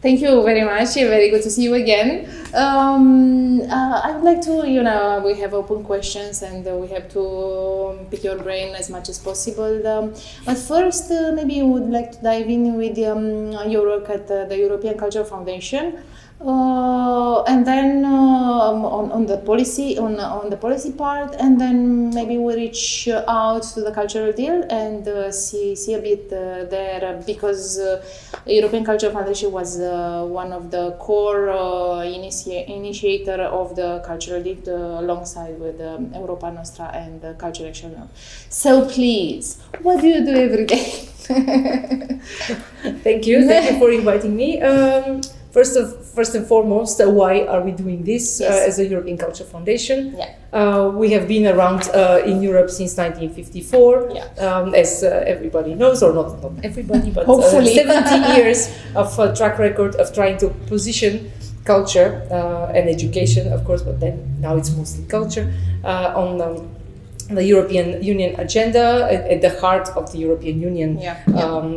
Thank you very much. Very good to see you again. I would like to, we have open questions and we have to pick your brain as much as possible. But first, maybe you would like to dive in with your work at the European Cultural Foundation. And then on the policy on the policy part, and then maybe we reach out to the cultural deal and see a bit there, because European Cultural Foundation was one of the core initiator of the cultural deal alongside with Oana Nasui and Culture Action. So please, what do you do every day? Thank you for inviting me. First and foremost, why are we doing this as a European Culture Foundation? We have been around in Europe since 1954, as everybody knows, or not everybody, but 70 years of track record of trying to position culture and education, of course, but then now it's mostly culture on the European Union agenda, at the heart of the European Union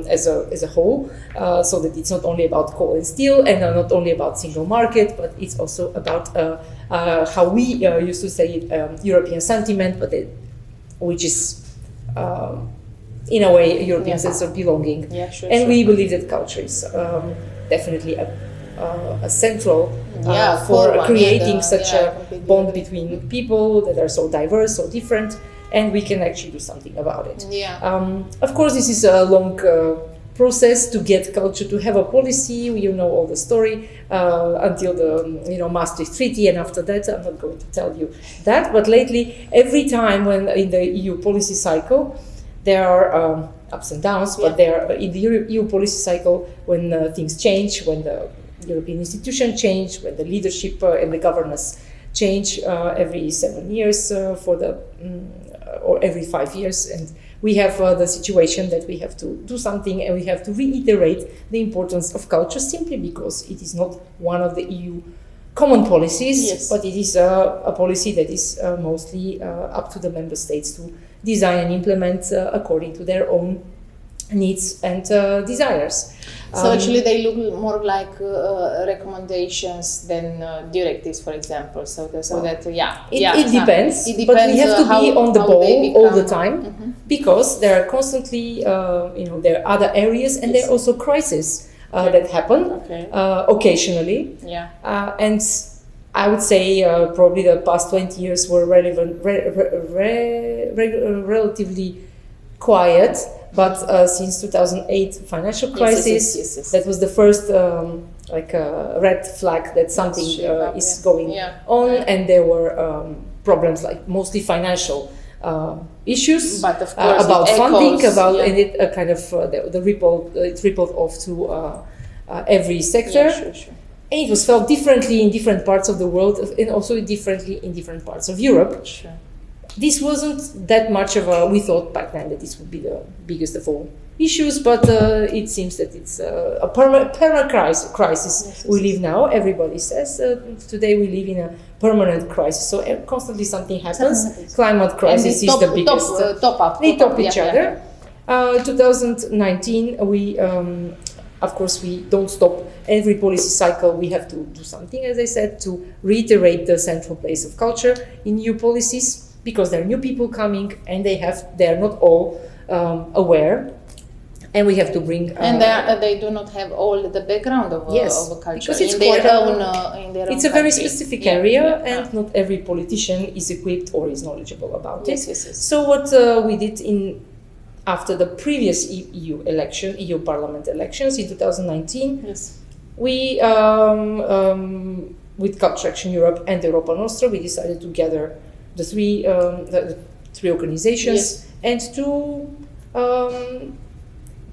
as a whole, so that it's not only about coal and steel and not only about single market, but it's also about how we used to say European sentiment, but which is in a way a European sense of belonging. We believe that culture is definitely a central for creating such a bond between people that are so diverse, so different, and we can actually do something about it. Of course, this is a long process to get culture to have a policy. You know all the story until the Maastricht Treaty, and after that I'm not going to tell you that. But lately, every time when in the EU policy cycle, there are ups and downs, but there in the EU policy cycle, when things change, when the European institution change, when the leadership and the governance change every 7 years or every 5 years, and we have the situation that we have to do something, and we have to reiterate the importance of culture, simply because it is not one of the EU common policies, but it is a policy that is mostly up to the member states to design and implement according to their own needs and desires. So actually they look more like recommendations than directives, for example. It depends, but we have to be on the ball all the time, because there are constantly, there are other areas, and there are also crises that happen occasionally. And I would say probably the past 20 years were relatively quiet. But since 2008 financial crisis, that was the first red flag that something is going on, and there were problems like mostly financial issues, but of course about funding, and it kind of it rippled off to every sector. And it was felt differently in different parts of the world, and also differently in different parts of Europe. This wasn't that much of we thought back then that this would be the biggest of all issues, but it seems that it's a crisis we live now. Everybody says today we live in a permanent crisis, so constantly something happens. Climate crisis is the biggest. They top each other. 2019, we of course we don't stop every policy cycle. We have to do something, as I said, to reiterate the central place of culture in EU policies, because there are new people coming, and they are not all aware, and we have to bring. And they do not have all the background of a culture, because it's in their own. It's a very specific area, and not every politician is equipped or is knowledgeable about it. So what we did after the previous EU Parliament elections in 2019, we with Culture Action Europe and Oana Nasui, we decided to gather the three organizations and to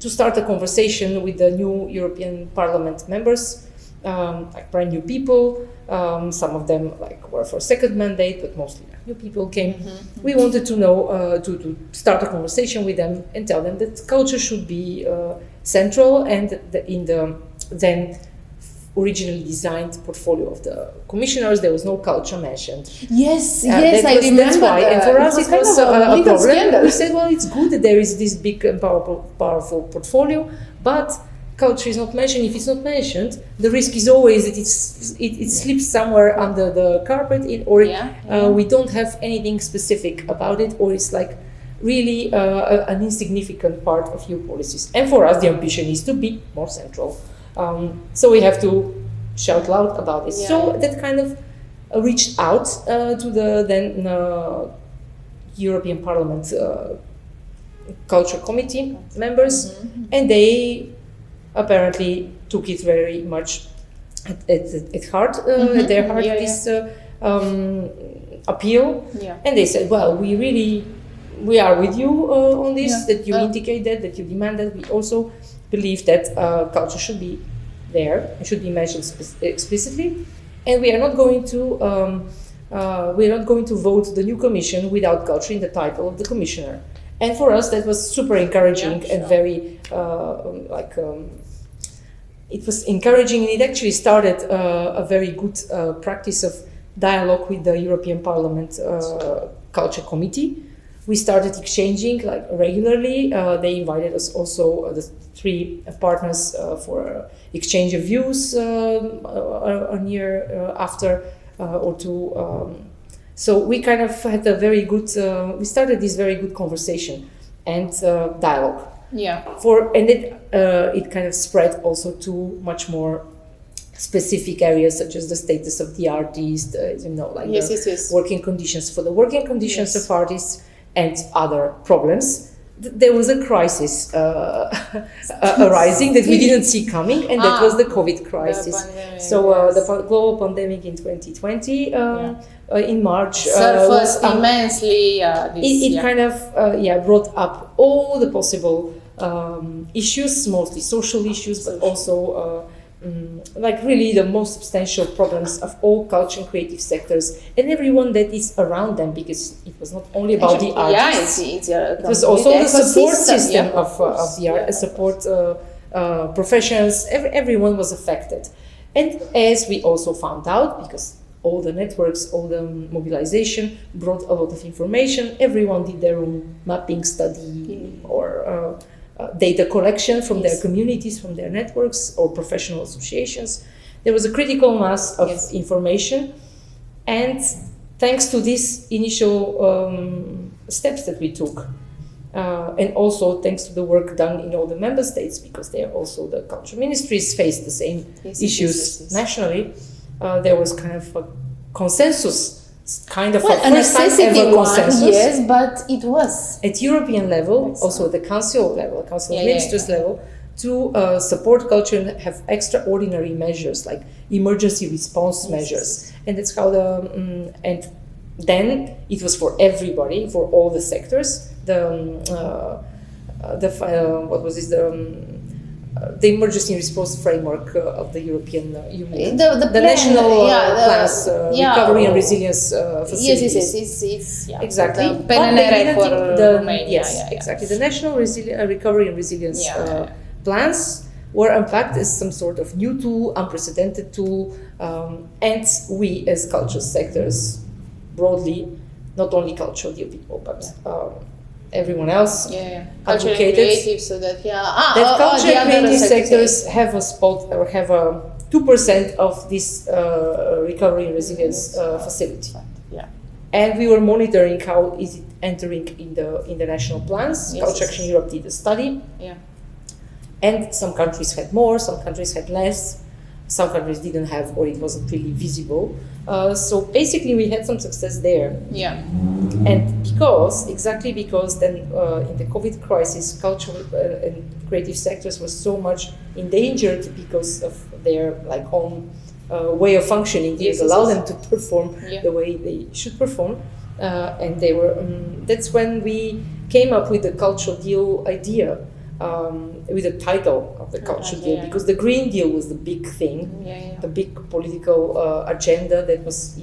start a conversation with the new European Parliament members, like brand new people. Some of them were for second mandate, but mostly new people came. We wanted to know to start a conversation with them and tell them that culture should be central, and in the then originally designed portfolio of the commissioners, there was no culture mentioned. Yes, I remember. That's why, and for us it was a problem. Scandal. We said, well, it's good that there is this big and powerful portfolio, but culture is not mentioned, if it's not mentioned, the risk is always that it slips somewhere under the carpet, we don't have anything specific about it, or it's like really an insignificant part of EU policies. And for us, the ambition is to be more central. So we have to shout loud about it. So that kind of reached out to the then European Parliament Culture Committee members, and they apparently took it very much at heart, at their heart, this appeal. And they said, well, we are with you on this, that you indicate that you demand that. We also believe that culture should be there, it should be mentioned explicitly, and we are not going to vote the new commission without culture in the title of the commissioner. And for us, that was super encouraging and very it was encouraging, and it actually started a very good practice of dialogue with the European Parliament Culture Committee. We started exchanging regularly. They invited us also, the three partners, for exchange of views a year after or two. So we kind of had a very good, we started this very good conversation and dialogue. And it kind of spread also to much more specific areas, such as the status of the artist, working conditions for the working conditions of artists, and other problems. There was a crisis arising that we didn't see coming, and that was the COVID crisis. The global pandemic in 2020, in March, surfaced immensely. Kind of brought up all the possible issues, mostly social issues, but also really the most substantial problems of all culture and creative sectors and everyone that is around them, because it was not only about the artists, it was also the support system of the art, support professions, everyone was affected. And as we also found out, because all the networks, all the mobilization brought a lot of information, everyone did their own mapping study or data collection from their communities, from their networks or professional associations. There was a critical mass of information, and thanks to these initial steps that we took, and also thanks to the work done in all the member states, because they are also, the culture ministries face the same issues nationally, there was kind of a consensus, kind of a first time ever consensus. Yes, but it was at European level, also at the Council level, Council of Ministers level, to support culture and have extraordinary measures like emergency response measures, and that's how and then it was for everybody, for all the sectors. The emergency response framework of the European Union, the national plans, recovery and resilience facilities. Yes, exactly. Exactly. The national recovery and resilience plans were unpacked as some sort of new tool, unprecedented tool, and we as culture sectors broadly, not only cultural people, but everyone else advocated so that culture and creative sectors have a spot, or have a 2% of this recovery and resilience facility. And we were monitoring how is it entering in the national plans. Culture Action Europe did a study, and some countries had more, some countries had less, some countries didn't have, or it wasn't really visible. So basically we had some success there. And because then in the COVID crisis, cultural and creative sectors were so much endangered because of their own way of functioning. Didn't allow them to perform the way they should perform. And they were. That's when we came up with the cultural deal idea, with the title of the cultural deal, because the Green Deal was the big thing, the big political agenda that was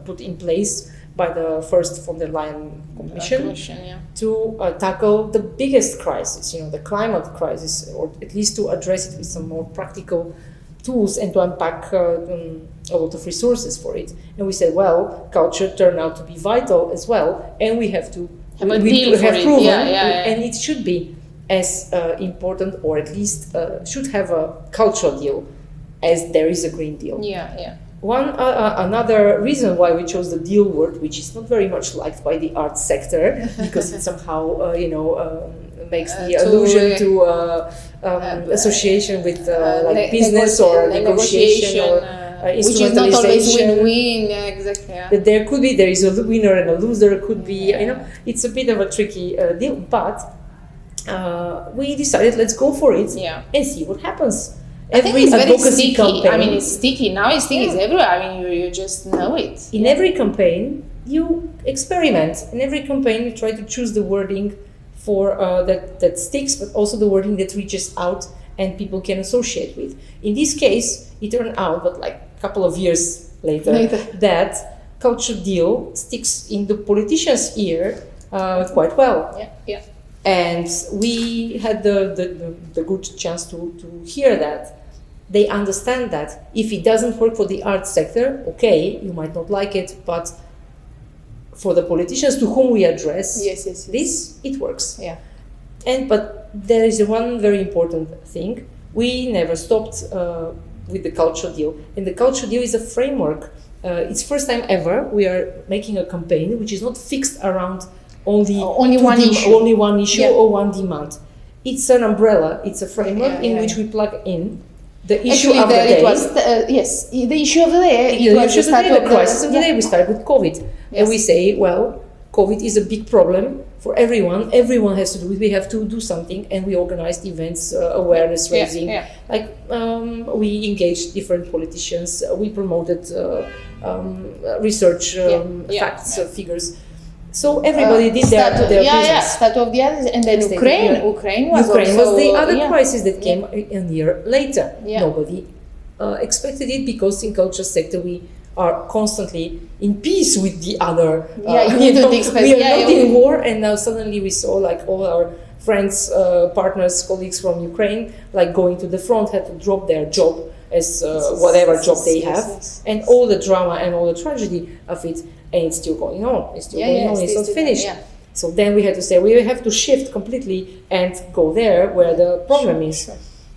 put in place by the first von der Leyen Commission to tackle the biggest crisis, the climate crisis, or at least to address it with some more practical tools and to unpack a lot of resources for it. And we said, well, culture turned out to be vital as well, and we have to have a deal for it. Proven, and it should be as important, or at least should have a cultural deal, as there is a Green Deal. Another reason why we chose the deal word, which is not very much liked by the arts sector, because it somehow makes the allusion to association with like business or negotiation or which is not always win-win. Exactly. That there is a winner and a loser. Could be it's a bit of a tricky deal, but we decided let's go for it and see what happens. Every advocacy campaign. I mean, it's sticky. Now it's sticky. It's everywhere. I mean, you just know it. In every campaign, you experiment. In every campaign, you try to choose the wording for that sticks, but also the wording that reaches out and people can associate with. In this case, it turned out, but like a couple of years later, that culture deal sticks in the politician's ear quite well. And we had the good chance to hear that. They understand that if it doesn't work for the arts sector, okay, you might not like it, but for the politicians to whom we address this, it works. But there is one very important thing. We never stopped with the culture deal. And the culture deal is a framework. It's first time ever we are making a campaign which is not fixed around only one issue or one demand. It's an umbrella. It's a framework in which we plug in the issue of the day. The issue of the day. The crisis of the day. We start with COVID, and we say, well, COVID is a big problem for everyone. Everyone has to do it. We have to do something, and we organized events, awareness raising. We engaged different politicians. We promoted research, facts, figures. So everybody did their business. Statue of the Artist, and then Ukraine was the other crisis that came a year later. Nobody expected it, because in culture sector we are constantly in peace with the other. We are not in war, and now suddenly we saw like all our friends, partners, colleagues from Ukraine, like going to the front, had to drop their job as whatever job they have, and all the drama and all the tragedy of it. And it's still going on. It's not finished. So then we had to say we have to shift completely and go there where the problem is.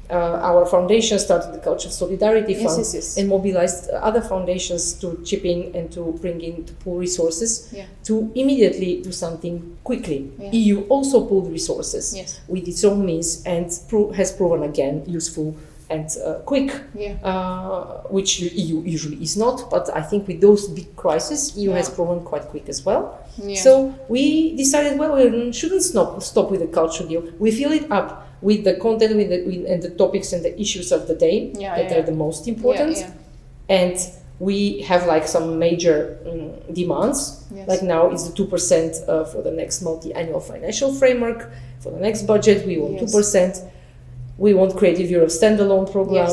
Our foundation started the Culture Solidarity Fund and mobilized other foundations to chip in and to bring in, to pool resources to immediately do something quickly. EU also pooled resources with its own means and has proven again useful and quick, which EU usually is not. But I think with those big crises, EU has proven quite quick as well. So we decided, well, we shouldn't stop with the culture deal. We fill it up with the content, and the topics and the issues of the day that are the most important. And we have like some major demands. Like now it's the 2% for the next multi-annual financial framework. For the next budget, we want 2%. We want Creative Europe standalone program,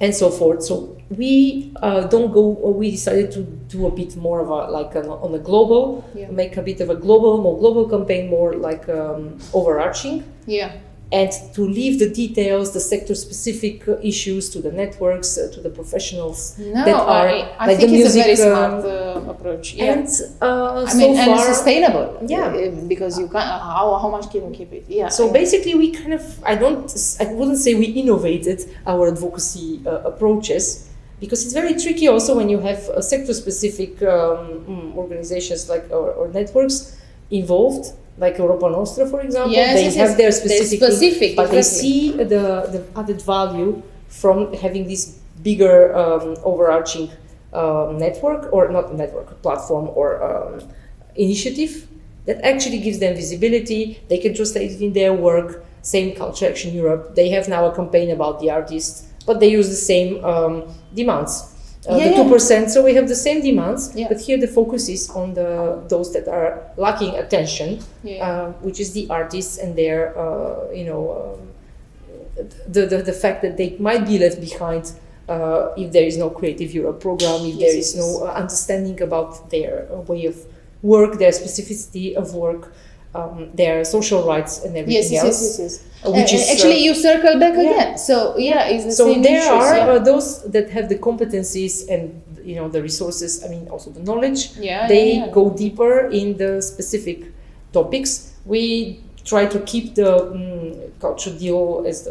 and so forth. So we we decided to do a bit more of on a global, make a bit of a more global campaign, more like overarching. And to leave the details, the sector-specific issues to the networks, to the professionals I think it's a very smart approach. And and sustainable. Because you can't. How much can you keep it? So basically, we kind of I wouldn't say we innovated our advocacy approaches, because it's very tricky also when you have sector-specific organizations or networks involved. Like Europa Nostra, for example, they have their specific, but they see the added value from having this bigger overarching network, or not network, platform or initiative that actually gives them visibility. They can translate it in their work. Same Culture Action Europe, they have now a campaign about the artists, but they use the same demands. The 2%, so we have the same demands, but here the focus is on those that are lacking attention, which is the artists and their, the fact that they might be left behind if there is no Creative Europe program, if there is no understanding about their way of work, their specificity of work, their social rights and everything else. Which is actually you circle back again. So it's the same. So there are those that have the competencies and the resources. I mean, also the knowledge. They go deeper in the specific topics. We try to keep the culture deal as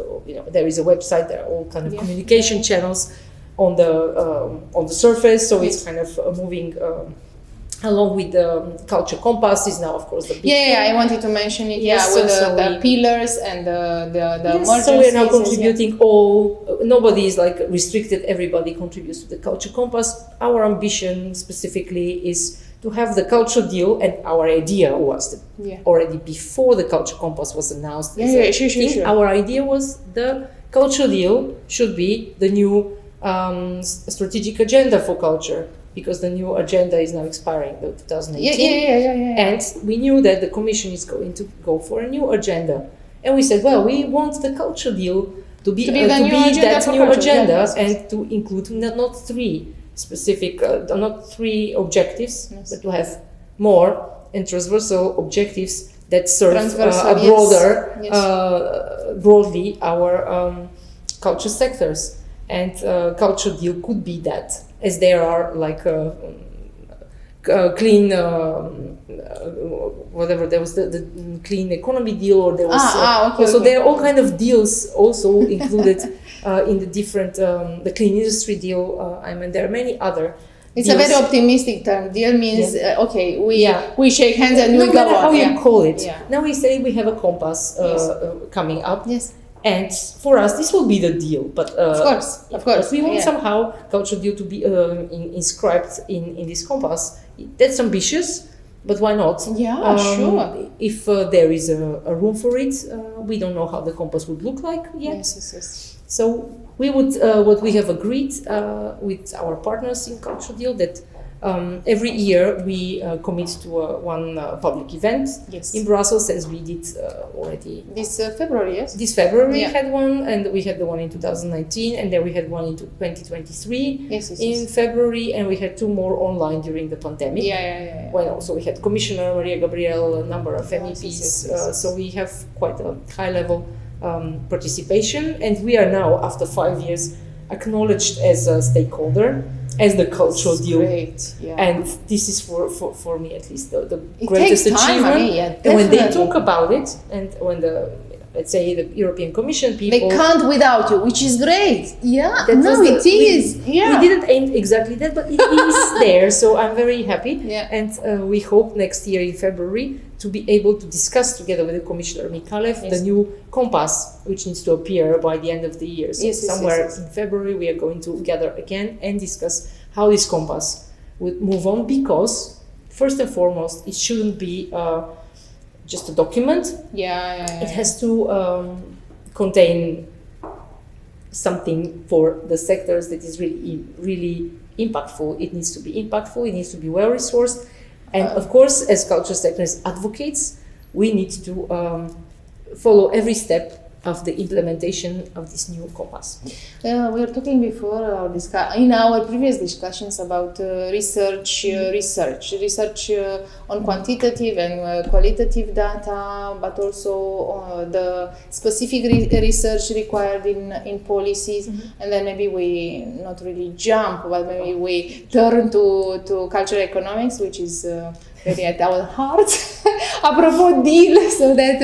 there is a website, there are all kind of communication channels on the surface, so it's kind of moving along with the culture compass is now, of course, the big thing. I wanted to mention it. With the pillars and the emergencies. So we're now contributing nobody is like restricted, everybody contributes to the culture compass. Our ambition specifically is to have the culture deal, and our idea was already before the culture compass was announced. Sure. Our idea was the culture deal should be the new strategic agenda for culture, because the new agenda is now expiring, the 2018. And we knew that the Commission is going to go for a new agenda. And we said, well, we want the culture deal to be that new agenda and to include not three specific, not three objectives, but to have more and transversal objectives that serve broadly our culture sectors. And culture deal could be that, as there are like clean, whatever, there was the clean economy deal, or there was so there are all kind of deals also included in the different, the clean industry deal, there are many other. It's deals. A very optimistic term. Deal means, we shake hands and we go on. No matter how you call it. Now we say we have a compass coming up. Yes. And for us, this will be the deal. But of course, we want somehow culture deal to be inscribed in this compass. That's ambitious, but why not? Sure. If there is a room for it, we don't know how the compass would look like yet. Yes. So we would, what we have agreed with our partners in culture deal, that every year we commit to one public event in Brussels, as we did already. This February, yes? This February we had one, and we had the one in 2019, and then we had one in 2023 in February, and we had two more online during the pandemic. Well, also we had Commissioner Maria Gabriel, a number of MEPs, so we have quite a high level participation, and we are now, after 5 years, acknowledged as a stakeholder, as the cultural deal. Great, and this is for me at least the greatest achievement. And when they talk about it, and when let's say the European Commission people, they can't without you, which is great. It is. We didn't aim exactly that, but it is there. So I'm very happy, and we hope next year in February to be able to discuss together with the Commissioner Mikalev the new compass, which needs to appear by the end of the year. So somewhere in February we are going to gather again and discuss how this compass would move on, because first and foremost it shouldn't be just a document. It has to contain something for the sectors that is really impactful. It needs to be impactful, it needs to be well resourced. And of course, as culture sectors advocates, we need to follow every step of the implementation of this new compass. We were talking before in our previous discussions about research on quantitative and qualitative data, but also the specific research required in policies. And then maybe we not really jump, but maybe we turn to cultural economics, which is very at our heart. Apropos deal, so that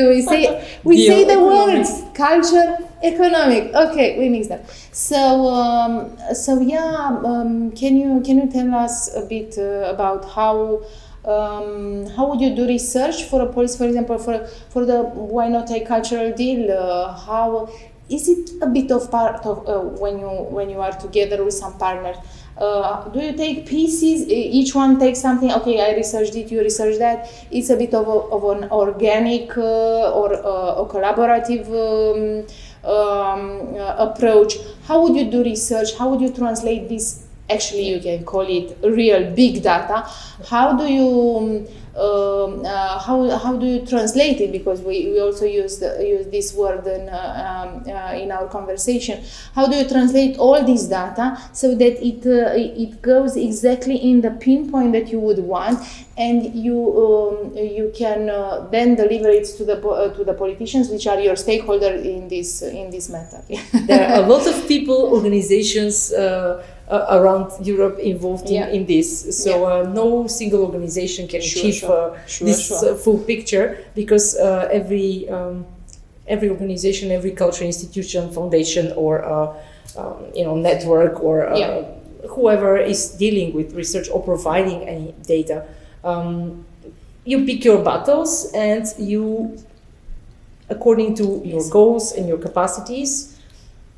we say the words culture, economic. Okay, we mix them. Can you tell us a bit about how would you do research for a policy, for example, for the why not a cultural deal? How is it a bit of part of when you are together with some partners? Do you take pieces? Each one takes something. Okay, I researched it. You researched that. It's a bit of an organic or a collaborative approach. How would you do research? How would you translate this? Actually, you can call it real big data. How do you how do you translate it? Because we also use this word in our conversation. How do you translate all this data so that it goes exactly in the pinpoint that you would want, and you can then deliver it to the politicians, which are your stakeholders in this matter. There are a lot of people, organizations around Europe involved in this. So no single organization can achieve full picture, because every organization, every cultural institution, foundation, or network, or whoever is dealing with research or providing any data, you pick your battles, and you, according to your goals and your capacities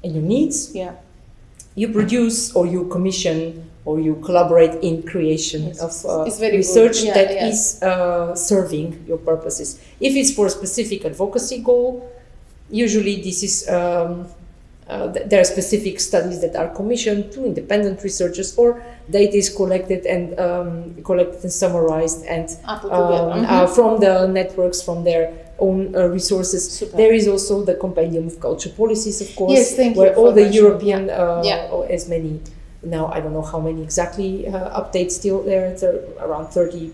and your needs, you produce, or you commission, or you collaborate in creation of research that is serving your purposes. If it's for a specific advocacy goal, usually this is there are specific studies that are commissioned to independent researchers, or data is collected and summarized and from the networks, from their own resources. Super. There is also the Compendium of Culture Policies, of course, yes, where all the European, or as many, now I don't know how many exactly updates still there, it's around 30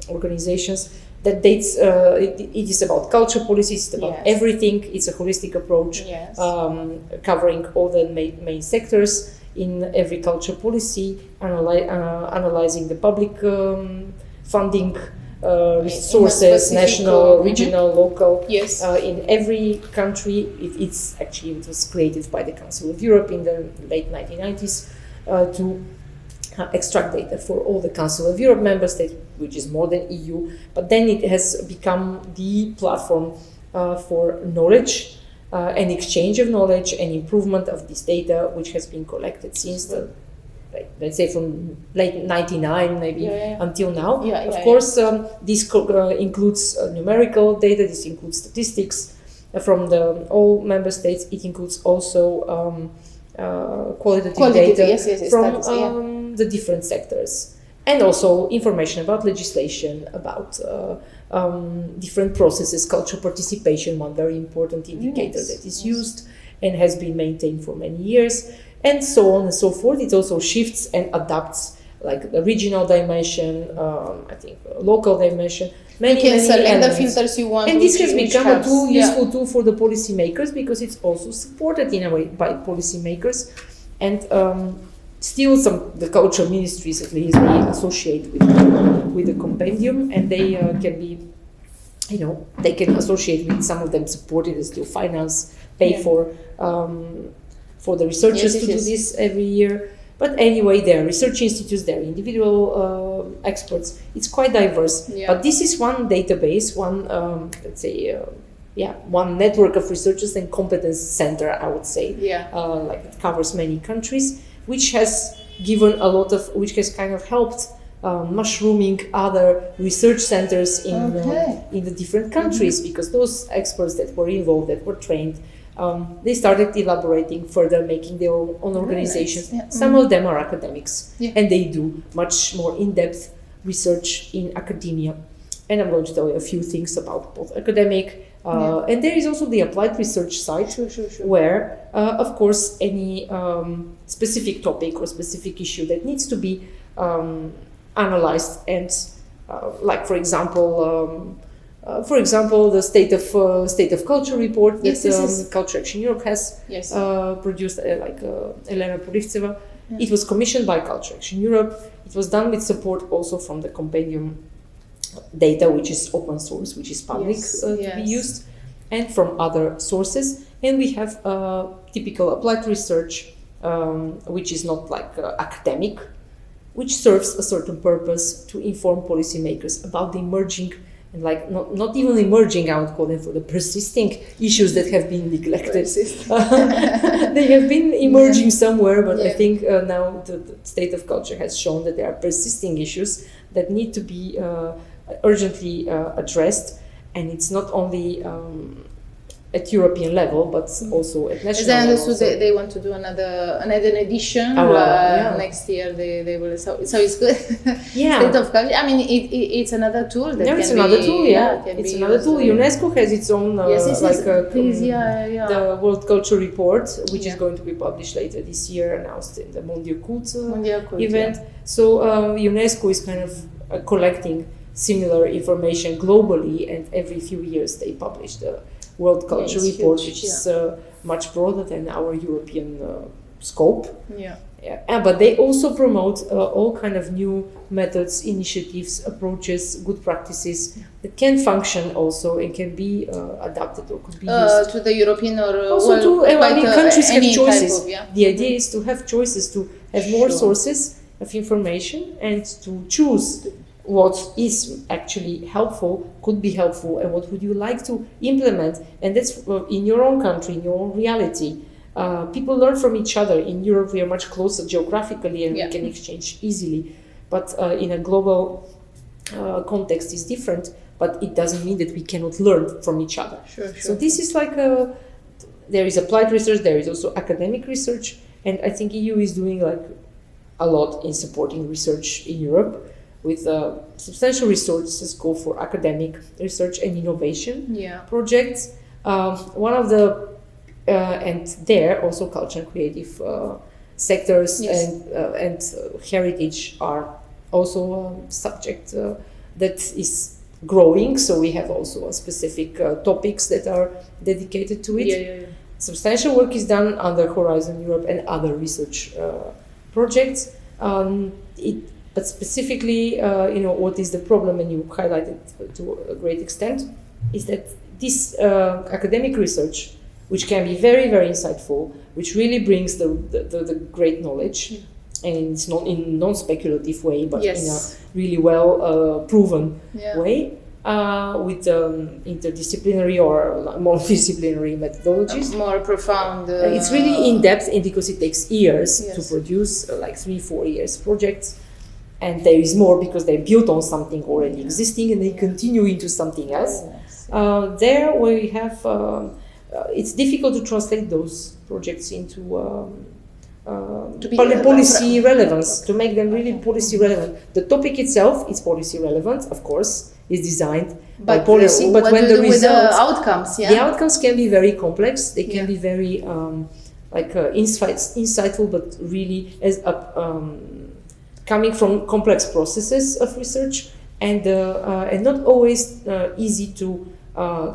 organizations. That dates, it is about culture policies, it's about everything. It's a holistic approach, covering all the main sectors in every culture policy, analyzing the public funding sources, national, regional, local. Yes. In every country, it was created by the Council of Europe in the late 1990s to extract data for all the Council of Europe member states, which is more than EU, but then it has become the platform for knowledge and exchange of knowledge and improvement of this data, which has been collected since let's say from late 99 maybe until now. Of course, this includes numerical data, this includes statistics from all member states. It includes also qualitative data from the different sectors, and also information about legislation, about different processes, cultural participation, one very important indicator that is used and has been maintained for many years, and so on and so forth. It also shifts and adapts, like the regional dimension, I think local dimension. You can select the filters you want, and this has become a useful tool for the policymakers, because it's also supported in a way by policymakers, and still the culture ministries at least they associate with the compendium, and they can be, they can associate with, some of them supported and still finance, pay for the researchers to do this every year. But anyway, there are research institutes, there are individual experts. It's quite diverse. But this is one database, one, one network of researchers and competence center, I would say. Like it covers many countries, which has given which has kind of helped mushrooming other research centers in the different countries, because those experts that were involved, that were trained, they started elaborating further, making their own organizations. Some of them are academics, and they do much more in-depth research in academia. And I'm going to tell you a few things about both academic, and there is also the applied research side, where, of course, any specific topic or specific issue that needs to be analyzed, and like, for example, the state of culture report that Culture Action Europe has produced, Elena Purivtseva. It was commissioned by Culture Action Europe. It was done with support also from the compendium data, which is open source, which is public to be used, and from other sources. And we have typical applied research, which is not like academic, which serves a certain purpose to inform policymakers about the emerging, and like not even emerging, I would call them, for the persisting issues that have been neglected. They have been emerging somewhere, but I think now the state of culture has shown that there are persisting issues that need to be urgently addressed, and it's not only at European level, but also at national level. As I understood, they want to do another edition next year. They will. So it's good. State of culture. I mean, it's another tool. It's another tool. It's another tool. UNESCO has its own the World Culture Report, which is going to be published later this year, announced in the Mondial Culture event. So UNESCO is kind of collecting similar information globally, and every few years they publish the World Culture Report, which is much broader than our European scope. Yeah. But they also promote all kind of new methods, initiatives, approaches, good practices that can function also and can be adapted or could be used to the European or also to countries have choices. Type of, The idea is to have choices, to have more sources of information and to choose what is actually helpful, could be helpful, and what would you like to implement. And that's in your own country, in your own reality. People learn from each other. In Europe, we are much closer geographically and we can exchange easily. But in a global context, is different. But it doesn't mean that we cannot learn from each other. Sure. So this is like there is applied research, there is also academic research, and I think EU is doing like a lot in supporting research in Europe, with substantial resources go for academic research and innovation projects. One of the and there also culture and creative sectors and heritage are also subject that is growing. So we have also specific topics that are dedicated to it. Substantial work is done under Horizon Europe and other research projects. But specifically, what is the problem, and you highlighted to a great extent, is that this academic research, which can be very, very insightful, which really brings the great knowledge, and it's not in non-speculative way, but in a really well proven way, with interdisciplinary or multidisciplinary methodologies. More profound. It's really in depth, and because it takes years to produce, like 3-4 years projects. And there is more because they built on something already existing and they continue into something else. There we have, it's difficult to translate those projects into policy relevance, to make them really policy relevant. The topic itself is policy relevant, of course, is designed by policy, but when the results, the outcomes can be very complex, they can be very insightful, but really as coming from complex processes of research, and not always easy to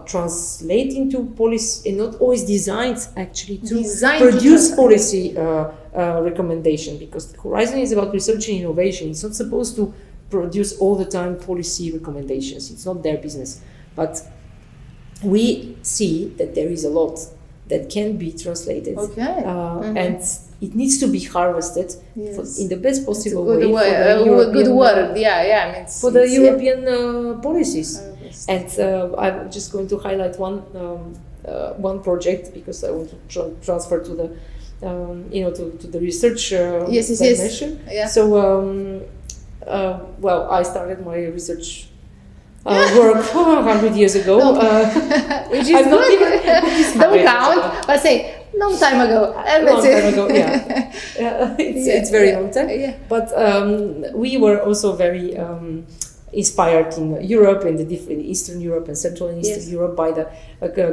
translate into policy, and not always designed actually to produce policy recommendation, because the Horizon is about research and innovation. It's not supposed to produce all the time policy recommendations. It's not their business. But we see that there is a lot that can be translated, and it needs to be harvested in the best possible way. Good word, for the European policies. And I'm just going to highlight one project, because I want to transfer to the to the research dimension. So I started my research work 100 years ago. Which is good. Don't count, but say long time ago. Long time ago, it's very long time. But we were also very inspired in Europe, in Eastern Europe and Central and Eastern Europe, by the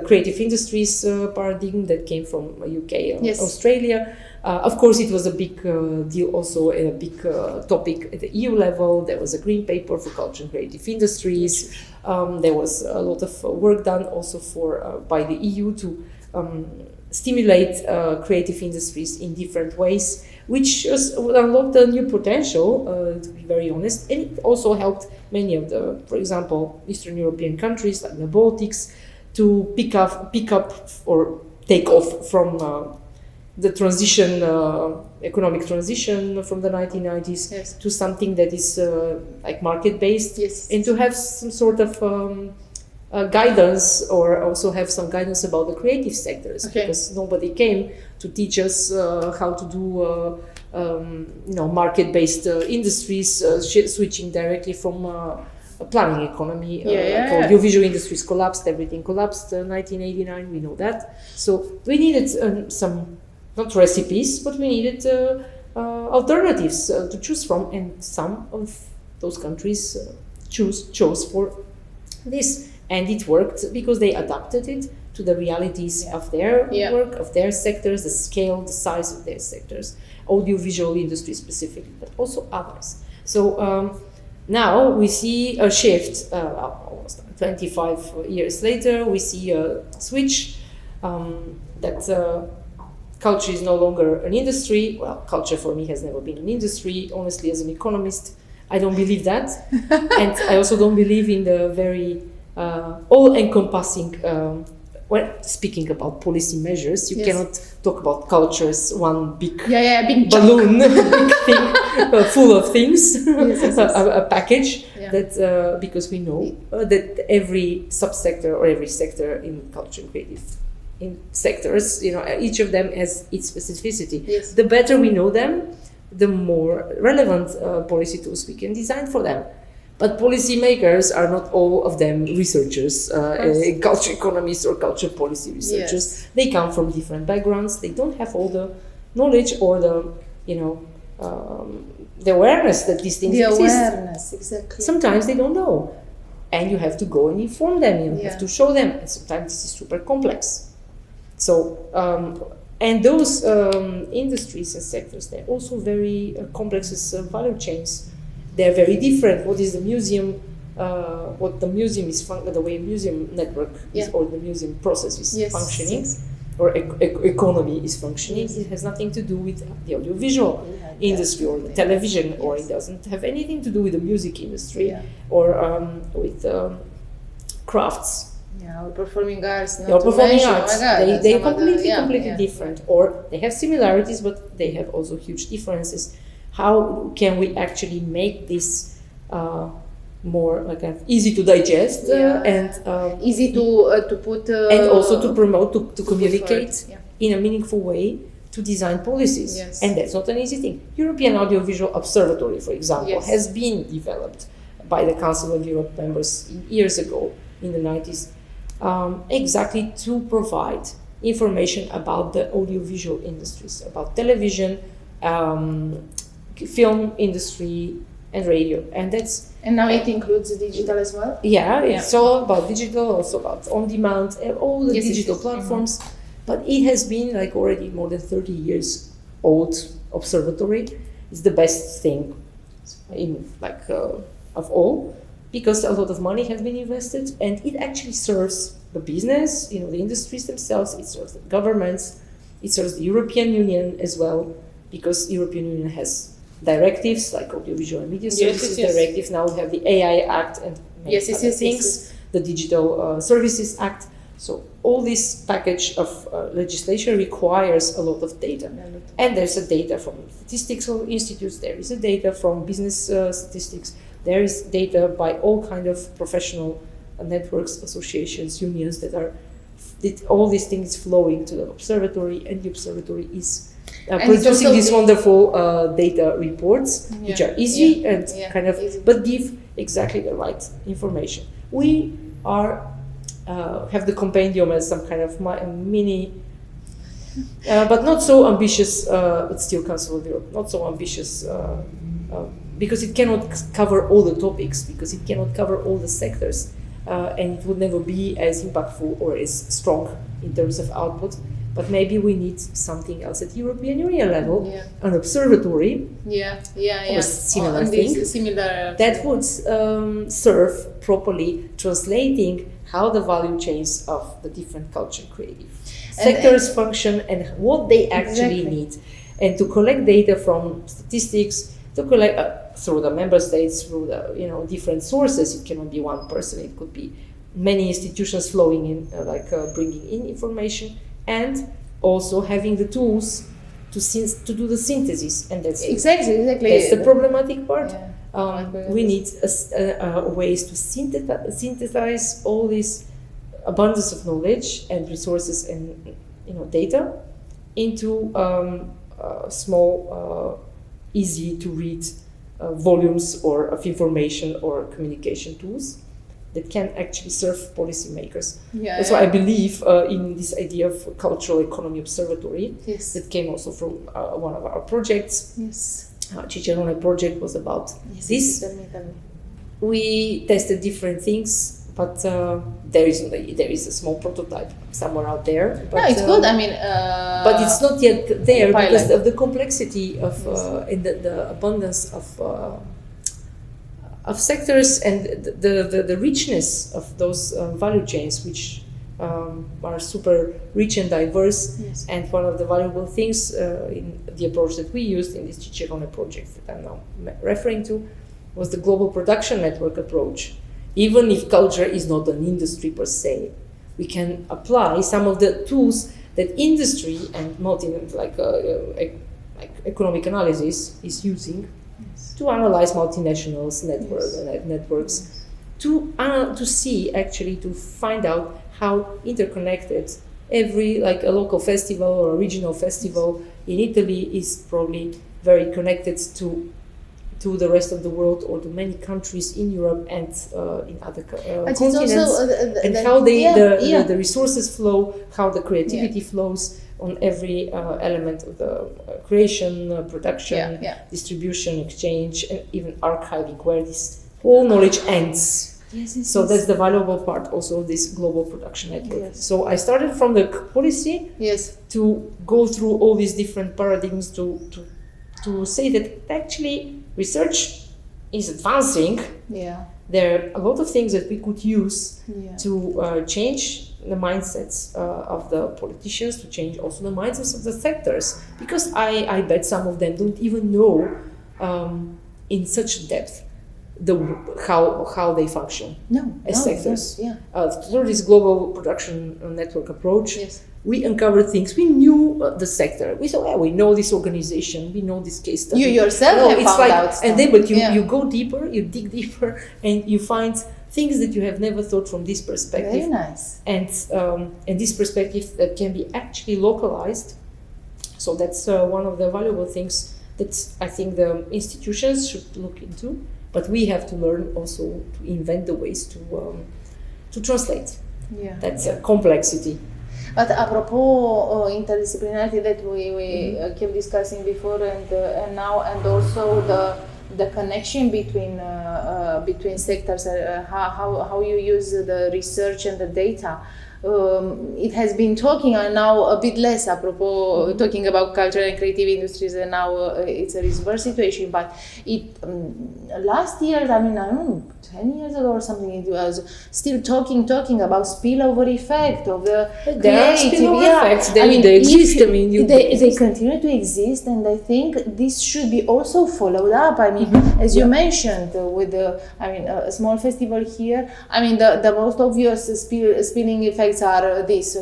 creative industries paradigm that came from UK and Australia. Of course, it was a big deal also, and a big topic at the EU level. There was a green paper for culture and creative industries. There was a lot of work done also by the EU to stimulate creative industries in different ways, which unlocked a new potential, to be very honest. And it also helped many of the, for example, Eastern European countries like the Baltics to pick up or take off from the transition, economic transition from the 1990s to something that is like market-based, and to have some sort of guidance, or also have some guidance about the creative sectors, because nobody came to teach us how to do market-based industries, switching directly from a planning economy. Audiovisual industries collapsed, everything collapsed. 1989, we know that. So we needed some, not recipes, but we needed alternatives to choose from, and some of those countries chose for this. And it worked because they adapted it to the realities of their work, of their sectors, the scale, the size of their sectors, audiovisual industry specifically, but also others. So now we see a shift, almost 25 years later, we see a switch that culture is no longer an industry. Well, culture for me has never been an industry. Honestly, as an economist, I don't believe that. And I also don't believe in the very all-encompassing, when speaking about policy measures, you cannot talk about culture as one big big balloon, big thing, full of things, a package that, because we know that every subsector or every sector in culture and creative in sectors, each of them has its specificity. Yes. The better we know them, the more relevant policy tools we can design for them. But policymakers are not all of them researchers, culture economists or culture policy researchers. Yes. They come from different backgrounds. They don't have all the knowledge or the, the awareness that these things exist. The awareness, exactly. Sometimes they don't know. And you have to go and inform them. You have to show them. And sometimes this is super complex. So, and those industries and sectors, they're also very complex as value chains. They're very different. What is the museum? What the museum is the way museum network is, or the museum process is functioning, or economy is functioning. It has nothing to do with the audiovisual industry or the television, or it doesn't have anything to do with the music industry or with crafts. Or performing arts. Or performing arts. They're completely different, or they have similarities, but they have also huge differences. How can we actually make this more easy to digest and easy to put and also to promote, to communicate in a meaningful way, to design policies? And that's not an easy thing. European Audiovisual Observatory, for example, has been developed by the Council of Europe members years ago in the 90s, exactly to provide information about the audiovisual industries, about television, film industry and radio, and now it includes digital as well. It's all about digital, also about on demand, all the digital platforms. But it has been already more than 30 years old observatory. It's the best thing in of all, because a lot of money has been invested, and it actually serves the business, the industries themselves. It serves the governments. It serves the European Union as well, because European Union has directives like Audiovisual and Media Services Directive. Now we have the AI Act and many other things, the Digital Services Act. So all this package of legislation requires a lot of data. And there's a data from statistical institutes, there is a data from business statistics, there is data by all kind of professional networks, associations, unions all these things flowing to the observatory, and the observatory is producing these wonderful data reports, which are easy and but give exactly the right information. We have the compendium as some kind of mini, but not so ambitious. It's still Council of Europe, not so ambitious because it cannot cover all the topics, because it cannot cover all the sectors, and it would never be as impactful or as strong in terms of output. But maybe we need something else at European Union level, an observatory, or similar thing, that would serve properly translating how the value chains of the different culture creative sectors function and what they actually need, and to collect data from statistics, to collect through the member states, through the different sources. It cannot be one person; it could be many institutions flowing in, bringing in information. And also having the tools to do the synthesis, and that's exactly that's the problematic part. We need ways to synthesize all this abundance of knowledge and resources and data into small, easy to read volumes of information or communication tools that can actually serve policymakers. That's why I believe in this idea of cultural economy observatory. That came also from one of our projects. Cicerone project was about this. We tested different things, but there is a small prototype somewhere out there. But, it's good. But it's not yet there because of the complexity of and the abundance of sectors and the richness of those value chains, which are super rich and diverse. Yes. And one of the valuable things in the approach that we used in this Cicerone project that I'm now referring to was the global production network approach. Even if culture is not an industry per se, we can apply some of the tools that industry and economic analysis is using to analyze multinationals networks, to see actually, to find out how interconnected every, like a local festival or a regional festival in Italy is probably very connected to the rest of the world or to many countries in Europe and in other continents, and how the resources flow, how the creativity flows on every element of the creation, production, distribution, exchange, and even archiving, where this whole knowledge ends. So that's the valuable part also of this global production network. So I started from the policy to go through all these different paradigms to say that actually research is advancing. There are a lot of things that we could use to change the mindsets of the politicians, to change also the mindsets of the sectors, because I bet some of them don't even know in such depth how they function as sectors. Through this global production network approach, we uncovered things. We knew the sector. We said, we know this organization, we know this case study. You yourself have found out stuff. And then, but you go deeper, you dig deeper, and you find things that you have never thought from this perspective. Very nice. And this perspective that can be actually localized. So that's one of the valuable things that I think the institutions should look into. But we have to learn also to invent the ways to translate. That's a complexity. But apropos interdisciplinarity that we kept discussing before and now, and also the connection between sectors, how you use the research and the data. It has been talking now a bit less apropos talking about culture and creative industries, and now it's a reverse situation. But it last year, I don't know, 10 years ago or something, it was still talking about spillover effect of the there creative. Are spillover effects. They exist. They continue to exist, and I think this should be also followed up. As you mentioned, with a small festival here. The most obvious spilling effects are this.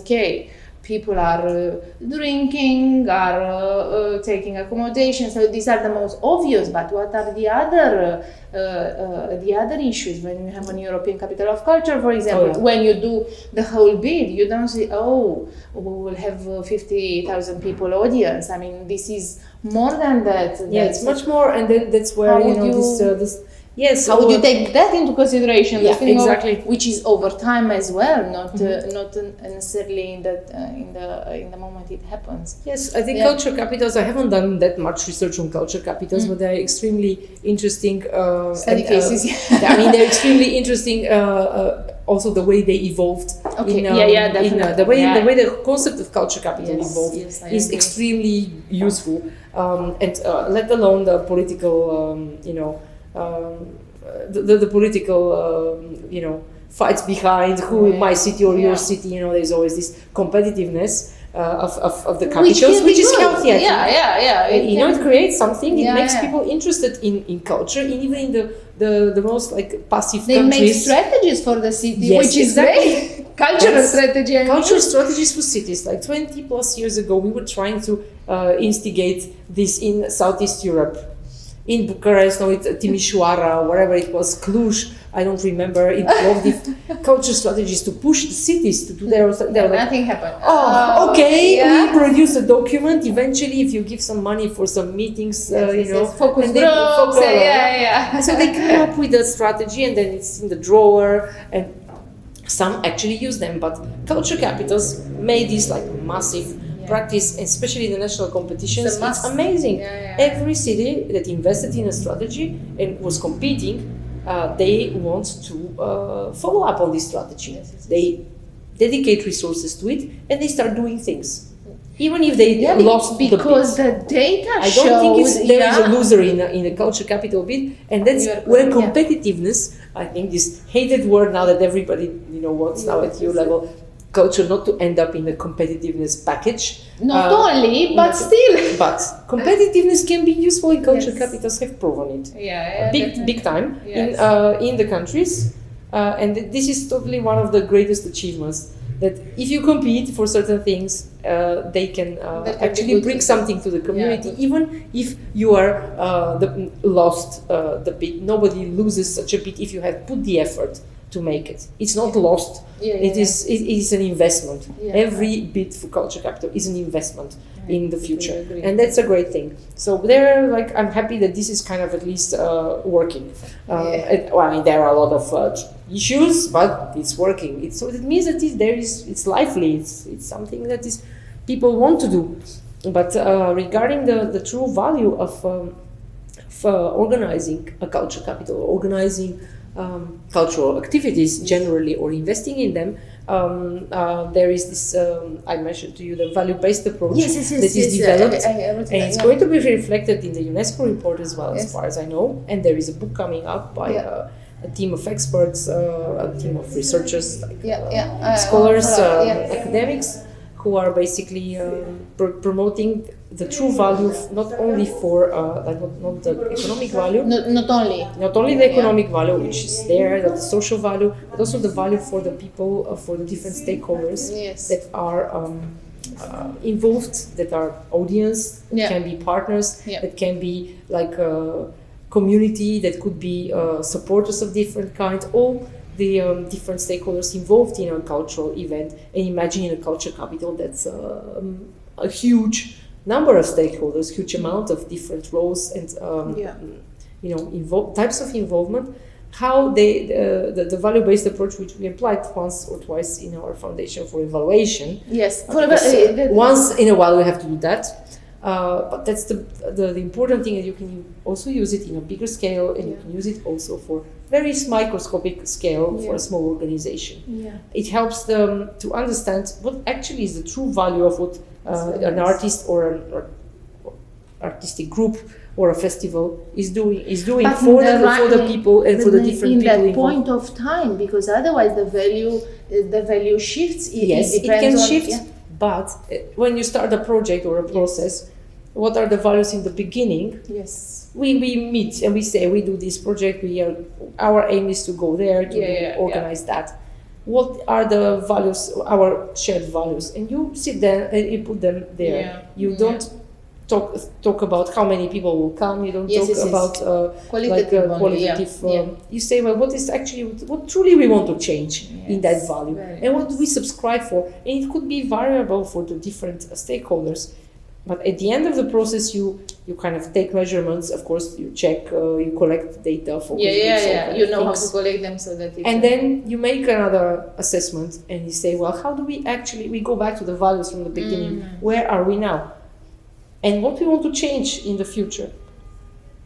People are drinking, are taking accommodation. So these are the most obvious. But what are the other issues when you have an European Capital of Culture, for example? When you do the whole bid, you don't say, we will have 50,000 people audience. This is more than that. It's much more, and then that's where this. Yes. How would you take that into consideration? Exactly. Which is over time as well, not necessarily in the moment it happens. Yes, I think culture capitals. I haven't done that much research on culture capitals, but they're extremely interesting study cases. They're extremely interesting. Also, the way they evolved. Definitely. The way the concept of culture capital evolved is extremely useful, and let alone the political. The political, fights behind my city or your city. There's always this competitiveness of the capitals, which is healthy. It creates something. It makes people interested in culture, and even in the most passive they countries. They make strategies for the city, which is great. Cultural strategy. Cultural strategies for cities. 20 plus years ago, we were trying to instigate this in Southeast Europe. In Bucharest, Timișoara, wherever it was, Cluj, I don't remember, in Plovdiv, culture strategies to push the cities to do their nothing happened. We produce a document. Eventually, if you give some money for some meetings, focus groups, So they come up with a strategy, and then it's in the drawer, and some actually use them. But culture capitals made this massive practice, especially in the national competitions. It's amazing. Every city that invested in a strategy and was competing, they want to follow up on this strategy. They dedicate resources to it, and they start doing things, even if they lost because the data shows. I don't think there is a loser in a culture capital bid, and that's where competitiveness. I think this hated word now that everybody wants now at EU level. culture not to end up in a competitiveness package. Not only, but still. But competitiveness can be useful in culture. Yes. Capitals have proven it. Yeah, Big time Yes. in the countries. And this is totally one of the greatest achievements. That if you compete for certain things, they can actually bring something to the community, even if you are lost the bid. Nobody loses such a bid if you have put the effort to make it. It's not lost. It is an investment. Every bid for culture capital is an investment in the future, and that's a great thing. So there, I'm happy that this is kind of at least working. There are a lot of issues, but it's working. So it means that it's lively. It's something that is people want to do. But regarding the true value of organizing a culture capital, organizing cultural activities generally, or investing in them, there is this, I mentioned to you, the value-based approach that is developed, and it's going to be reflected in the UNESCO report as well, as far as I know. And there is a book coming up by a team of experts, a team of researchers, scholars, academics, who are basically promoting the true value, not only for not the economic value, not only the economic value, which is there, the social value, but also the value for the people, for the different stakeholders that are involved, that are audience, that can be partners, that can be community, that could be supporters of different kinds, all the different stakeholders involved in a cultural event. And imagine in a culture capital that's a huge number of stakeholders, huge amount of different roles and types of involvement. How the value-based approach, which we applied once or twice in our foundation for evaluation. Yes, once in a while we have to do that. But that's the important thing, is you can also use it in a bigger scale, and you can use it also for very microscopic scale for a small organization. It helps them to understand what actually is the true value of what an artist or an artistic group or a festival is doing for the people and for the different people in that involved. point of time, because otherwise the value shifts. It can shift. But when you start a project or a process, what are the values in the beginning? Yes. We meet and we say we do this project. Our aim is to go there to organize that. What are the values, our shared values? And you sit there and you put them there. You don't talk about how many people will come. You don't talk about qualitative. You say, well, what truly we want to change in that value, and what do we subscribe for? And it could be variable for the different stakeholders. But at the end of the process, you kind of take measurements. Of course, you check, you collect data for you know how to collect them so that and then you make another assessment and you say, well, how do we go back to the values from the beginning? Where are we now? And what we want to change in the future.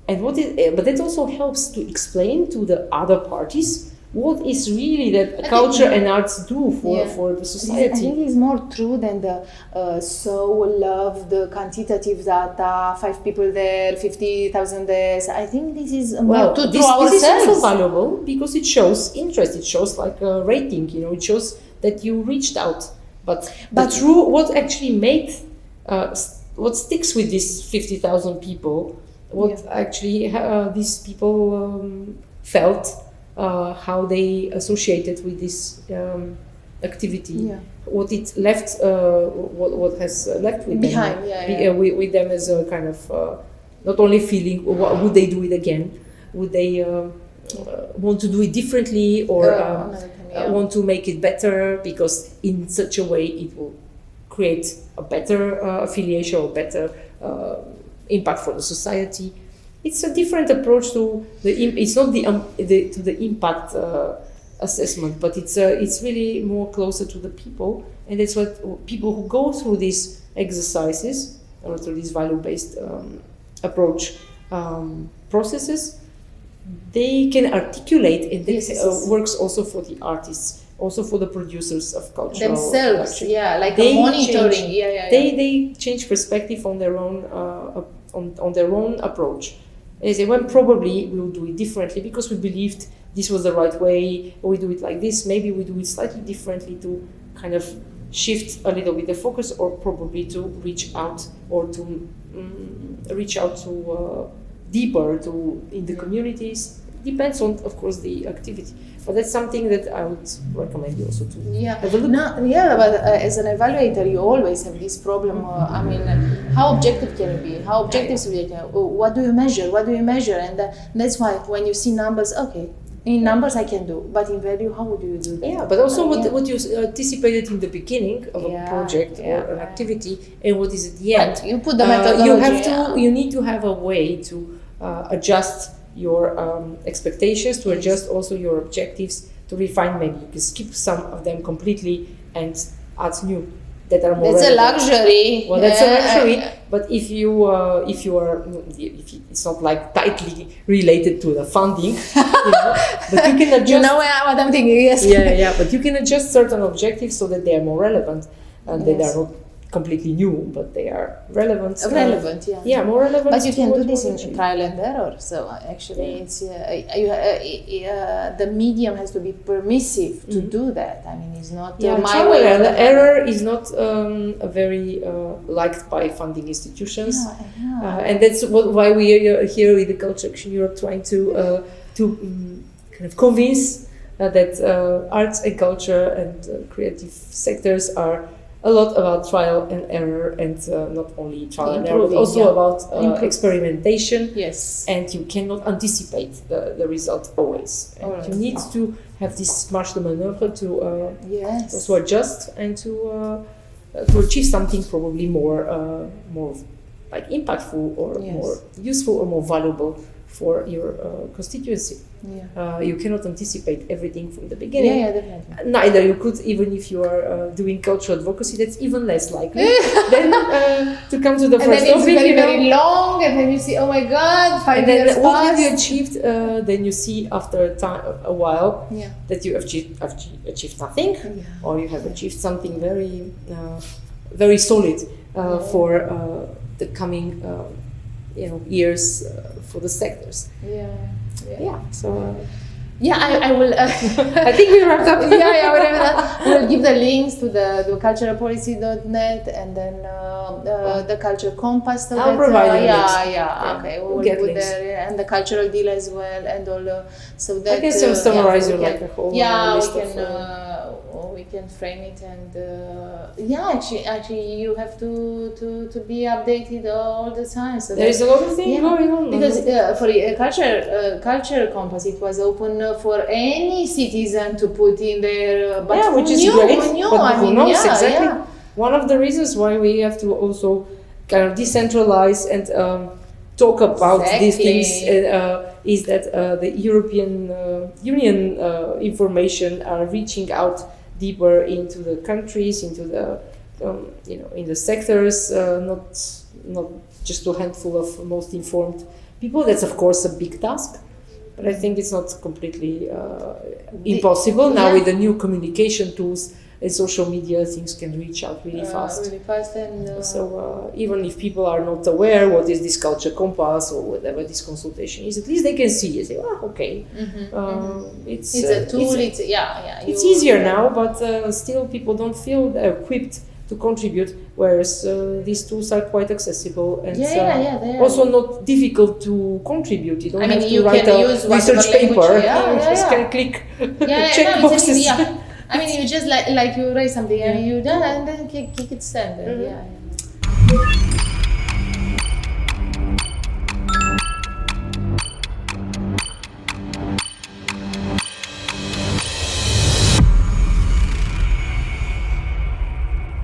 And but that also helps to explain to the other parties what is really that culture and arts do for the society. I think it's more true than the love, the quantitative data, 5 people there, 50,000 there. I think this is more to ourselves. This is also valuable because it shows interest. It shows like a rating. It shows that you reached out. But what actually made what sticks with these 50,000 people, actually these people felt, how they associated with this activity, what it left, what has left with behind, them, with them as a kind of not only feeling, would they do it again, would they want to do it differently, or want to make it better, because in such a way it will create a better affiliation or better impact for the society. It's a different approach to it's not to the impact assessment, but it's really more closer to the people, and it's what people who go through these exercises or through these value-based approach processes, they can articulate, and this works also for the artists. Also for the producers of cultural themselves, production. they monitoring. They change perspective on their own on their own approach. They say, well, probably we'll do it differently because we believed this was the right way, or we do it like this. Maybe we do it slightly differently to kind of shift a little bit the focus, or probably to reach out or to deeper in the communities. Depends on, of course, the activity. But that's something that I would recommend you also to have a look. But as an evaluator, you always have this problem. How objective can you be? How objective should you be? What do you measure? What do you measure? And that's why when you see numbers, okay, in numbers I can do, but in value, how would you do that? Yeah, but also what you anticipated in the beginning of a project or an activity, and what is at the end. But you put the methodology. You need to have a way to adjust your expectations, to adjust also your objectives, to refine. Maybe you can skip some of them completely and add new that are more. It's relevant. A luxury. Well, that's a luxury. But if it's not like tightly related to the funding, but you can adjust. You know what I'm thinking? Yes. Yeah. But you can adjust certain objectives so that they are more relevant and they are not completely new, but they are relevant. Yeah, more relevant. But you can do this in trial and error. So actually, it's the medium has to be permissive to do that. I mean, it's not my way. The error is not very liked by funding institutions, and that's why we are here with the Culture Action Europe, trying to kind of convince that arts and culture and creative sectors are a lot about trial and error, and not only trial and error, but also about experimentation. Yes. And you cannot anticipate the result always. And you need to have this marge de manœuvre to also adjust and to achieve something probably more like impactful or more useful or more valuable for your constituency. You cannot anticipate everything from the beginning. Definitely. Neither you could, even if you are doing cultural advocacy, that's even less likely then to come to the first topic. And then it's very long, and then you see, oh my God, 5 years passed. What have you achieved? Then you see after a while that you have achieved nothing, or you have achieved something very, very solid for the coming years for the sectors. So I will. I think we wrapped up. We'll give the links to the culturalpolicy.net and then the culture compass. I'll provide you links. Okay, we'll put there, and the cultural deal as well, and all. So that I can summarize you like a whole list we can frame it, and actually you have to be updated all the time. So there is a lot of things going on because for the culture compass, it was open for any citizen to put in there. But which is great. Who knew? But who knows exactly? One of the reasons why we have to also kind of decentralize and talk about these things is that the European Union information are reaching out deeper into the countries, into the in the sectors, not just to a handful of most informed people. That's of course a big task, but I think it's not completely impossible. Now with the new communication tools and social media, things can reach out really fast. And so even if people are not aware what is this culture compass or whatever this consultation is, at least they can see it. Say, okay, it's a tool. It's easier now, but still people don't feel equipped to contribute. Whereas these tools are quite accessible and also not difficult to contribute. You don't have to write a research paper. You just can click check boxes. I mean, you just like you write something and you done, and then kick it send.